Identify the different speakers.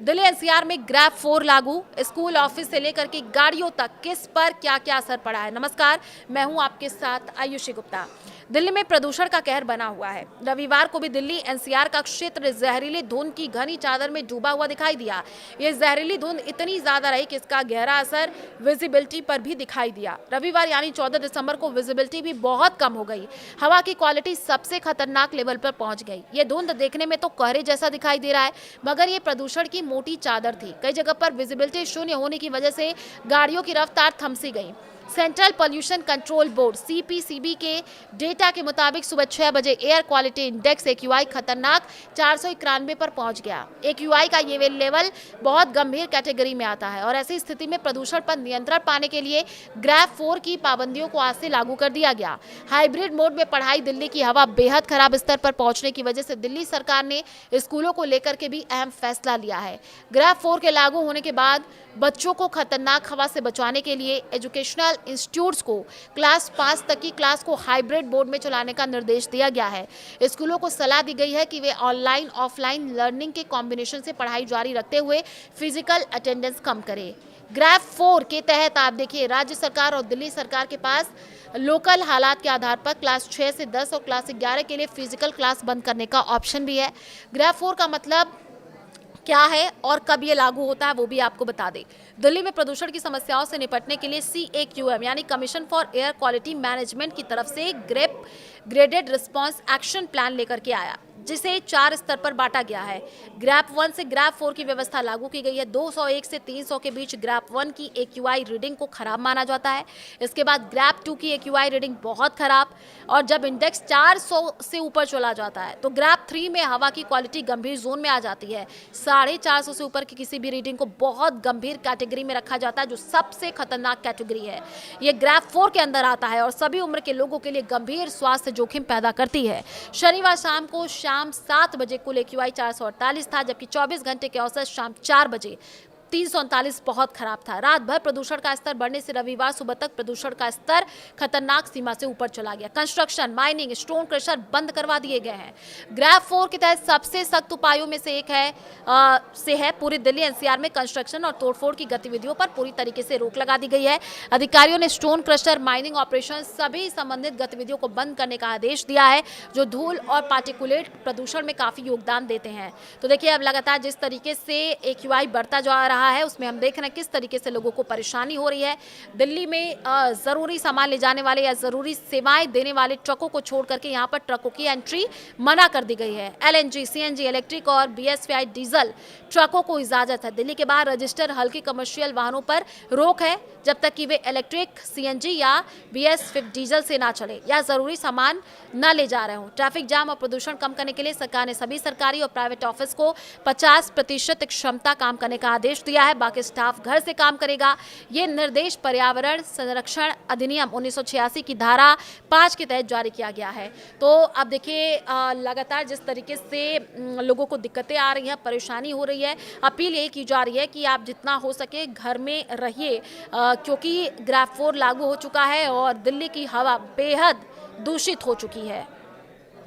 Speaker 1: Delhi NCR में grab 4 लागू, school office से लेकर के गाड़ियों तक किस पर क्या क्या असर पड़ा है। नमस्कार, मैं हूं आपके साथ आयुषी गुप्ता। दिल्ली में प्रदूषण का कहर बना हुआ है। रविवार को भी दिल्ली एनसीआर का क्षेत्र जहरीली धुंध की घनी चादर में डूबा हुआ दिखाई दिया। ये जहरीली धुंध इतनी ज्यादा रही कि इसका गहरा असर विजिबिलिटी पर भी दिखाई दिया। रविवार यानी 14 दिसंबर को विजिबिलिटी भी बहुत कम हो गई। हवा की क्वालिटी सबसे खतरनाक लेवल पर पहुंच गई। ये धुंध देखने में तो कोहरे जैसा दिखाई दे रहा है, मगर ये प्रदूषण की मोटी चादर थी। कई जगह पर विजिबिलिटी शून्य होने की वजह से गाड़ियों की रफ्तार थमसी गई। Central pollution control board CPCB के डेटा के मुताबिक सुबह 6 बजे एयर क्वालिटी इंडेक्स एक्यूआई खतरनाक 491 पर पहुंच गया। एक्यूआई का ये लेवल बहुत गंभीर कैटेगरी में आता है और ऐसी स्थिति में प्रदूषण पर नियंत्रण पाने के लिए ग्रैब 4 की पाबंदियों को आज से लागू कर दिया गया। हाइब्रिड मोड में पढ़ाई, दिल्ली की हवा बेहद खराब स्तर पर पहुंचने की वजह से दिल्ली सरकार ने स्कूलों को लेकर के भी अहम फैसला लिया है। ग्रैब 4 के लागू होने के बाद बच्चों को खतरनाक हवा से बचाने के लिए एजुकेशनल इंस्टीट्यूट्स को क्लास 5 तक की क्लास को हाइब्रिड मोड में चलाने का निर्देश दिया गया है। स्कूलों को सलाह दी गई है कि वे ऑनलाइन ऑफलाइन लर्निंग के कॉम्बिनेशन से पढ़ाई जारी रखते हुए फिजिकल अटेंडेंस कम करें। ग्रैब 4 के तहत आप देखिए, राज्य सरकार और दिल्ली सरकार के पास लोकल हालात के आधार पर क्लास 6 से 10 और क्लास 11 के लिए फिजिकल क्लास बंद करने का ऑप्शन भी है। ग्रैब 4 का मतलब क्या है और कब ये लागू होता है वो भी आपको बता दें। दिल्ली में प्रदूषण की समस्याओं से निपटने के लिए CAQM यानी commission for air quality management की तरफ से ग्रेडेड रिस्पांस एक्शन प्लान लेकर के आया, जिसे 4 स्तर पर बांटा गया है। ग्रैब 1 से ग्रैब 4 की व्यवस्था लागू की गई है। 201 से 300 के बीच ग्रैब 1 की एक्यूआई रीडिंग को खराब माना जाता है। इसके बाद ग्रैब 2 की एक्यूआई रीडिंग बहुत खराब, और जब इंडेक्स 400 से ऊपर चला जाता है तो ग्रैब 3 में हवा की क्वालिटी गंभीर जोन में आ जाती है। 450 से ऊपर की किसी भी रीडिंग को बहुत गंभीर कैटेगरी में रखा जाता है, जो सबसे खतरनाक कैटेगरी है। ये ग्रैब 4 के अंदर आता है और सभी उम्र के लोगों के लिए गंभीर स्वास्थ्य जोखिम पैदा करती है। शनिवार शाम को शाम 7 बजे कुल एक्यूआई 448 था, जबकि 24 घंटे के औसत शाम 4 बजे 339 बहुत खराब था। रात भर प्रदूषण का स्तर बढ़ने से रविवार सुबह तक प्रदूषण का स्तर खतरनाक सीमा से ऊपर चला गया। कंस्ट्रक्शन, माइनिंग, स्टोन क्रशर बंद करवा दिए गए हैं। ग्रैब 4 के तहत सबसे सख्त उपायों में से एक है पूरी दिल्ली एनसीआर में कंस्ट्रक्शन और तोड़फोड़ की गतिविधियों पर पूरी तरीके से रोक लगा दी गई है। अधिकारियों ने स्टोन क्रशर, माइनिंग ऑपरेशन, सभी संबंधित गतिविधियों को बंद करने का आदेश दिया है, जो धूल और पार्टिकुलेट प्रदूषण में काफी योगदान देते हैं। तो देखिए, अब लगातार जिस तरीके से एक्यूआई बढ़ता जा रहा है उसमें हम देख रहे हैं किस तरीके से लोगों को परेशानी हो रही है। दिल्ली में जरूरी सामान ले जाने वाले या जरूरी सेवाएं देने वाले ट्रकों को छोड़ करके यहां पर ट्रकों की एंट्री मना कर दी गई है। LNG, CNG, इलेक्ट्रिक और BSVI डीजल ट्रकों को इजाजत है। दिल्ली के बाहर रजिस्टर हल्के कमर्शियल वाहनों पर रोक है, जब तक कि वे इलेक्ट्रिक, CNG या BS5 डीजल से ना चले या जरूरी सामान न ले जा रहे हों। ट्रैफिक जाम और प्रदूषण कम करने के लिए सरकार ने सभी सरकारी और प्राइवेट ऑफिस को 50% क्षमता काम करने का आदेश दिया है। बाकी स्टाफ घर से काम करेगा। ये निर्देश पर्यावरण संरक्षण अधिनियम 1986 की धारा 5 के तहत जारी किया गया है। तो अब देखिए, लगातार जिस तरीके से लोगों को दिक्कतें आ रही हैं, परेशानी हो रही है, अपील यही की जा रही है कि आप जितना हो सके घर में रहिए, क्योंकि ग्रैब 4 लागू हो चुका है और दिल्ली की हवा बेहद दूषित हो चुकी है।